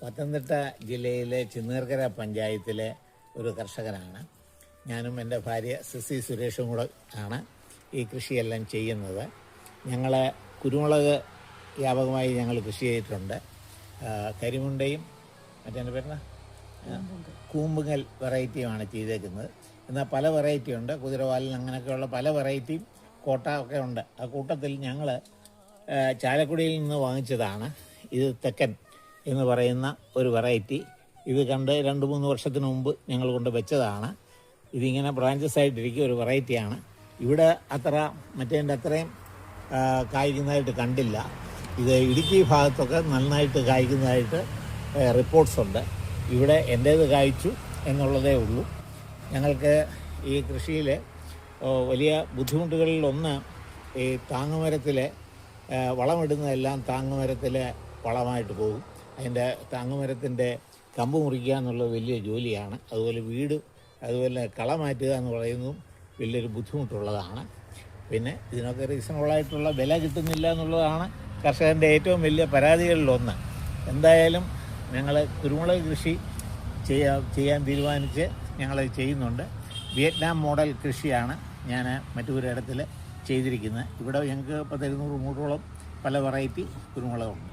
പത്തനംതിട്ട ജില്ലയിലെ ചിന്നീർക്കര പഞ്ചായത്തിലെ ഒരു കർഷകനാണ്. ഞാനും എൻ്റെ ഭാര്യ സിസി സുരേഷും കൂടെ ആണ് ഈ കൃഷിയെല്ലാം ചെയ്യുന്നത്. ഞങ്ങൾ കുരുമുളക് വ്യാപകമായി ഞങ്ങൾ കൃഷി ചെയ്തിട്ടുണ്ട്. കരിമുണ്ടയും മറ്റേ പേരുന്ന കൂമ്പുങ്ങൽ വെറൈറ്റിയുമാണ് ചെയ്തേക്കുന്നത്. എന്നാൽ പല വെറൈറ്റി ഉണ്ട്, കുതിരവാലൻ അങ്ങനെയൊക്കെയുള്ള പല വെറൈറ്റിയും കോട്ട ഒക്കെ ഉണ്ട്. ആ കൂട്ടത്തിൽ ഞങ്ങൾ ചാലക്കുടിയിൽ നിന്ന് വാങ്ങിച്ചതാണ് ഇത് തെക്കൻ എന്ന് പറയുന്ന ഒരു വെറൈറ്റി. ഇത് കണ്ട് 2-3 വർഷത്തിന് മുമ്പ് ഞങ്ങൾ കൊണ്ട് വെച്ചതാണ്. ഇതിങ്ങനെ ബ്രാഞ്ചസ് ആയിട്ടിരിക്കുക ഒരു വെറൈറ്റിയാണ്. ഇവിടെ അത്ര മറ്റേതിൻ്റെ അത്രയും കായ്ക്കുന്നതായിട്ട് കണ്ടില്ല. ഇത് ഇടുക്കി ഭാഗത്തൊക്കെ നന്നായിട്ട് കായ്ക്കുന്നതായിട്ട് റിപ്പോർട്ട്സ് ഉണ്ട്. ഇവിടെ എൻ്റേത് കായ്ച്ചു എന്നുള്ളതേ ഉള്ളൂ. ഞങ്ങൾക്ക് ഈ കൃഷിയിൽ വലിയ ബുദ്ധിമുട്ടുകളിലൊന്ന് ഈ താങ്ങുമരത്തിലെ വളമിടുന്നതെല്ലാം താങ്ങുമരത്തിലെ വളമായിട്ട് പോകും. അതിൻ്റെ താങ്ങുമരത്തിൻ്റെ കമ്പ് മുറിക്കുക എന്നുള്ളത് വലിയ ജോലിയാണ്. അതുപോലെ വീട്, അതുപോലെ കള മാറ്റുക എന്ന് പറയുന്നതും വലിയൊരു ബുദ്ധിമുട്ടുള്ളതാണ്. പിന്നെ ഇതിനൊക്കെ റീസണബിളായിട്ടുള്ള വില കിട്ടുന്നില്ല എന്നുള്ളതാണ് കർഷകൻ്റെ ഏറ്റവും വലിയ പരാതികളിലൊന്ന്. എന്തായാലും ഞങ്ങൾ കുരുമുളക് കൃഷി ചെയ്യാൻ തീരുമാനിച്ച് ഞങ്ങളത് ചെയ്യുന്നുണ്ട്. വിയറ്റ്നാം മോഡൽ കൃഷിയാണ് ഞാൻ മറ്റൊരിടത്തിൽ ചെയ്തിരിക്കുന്നത്. ഇവിടെ ഞങ്ങൾക്ക് 200 മൂട്ടോളം പല വെറൈറ്റി കുരുമുളകുണ്ട്.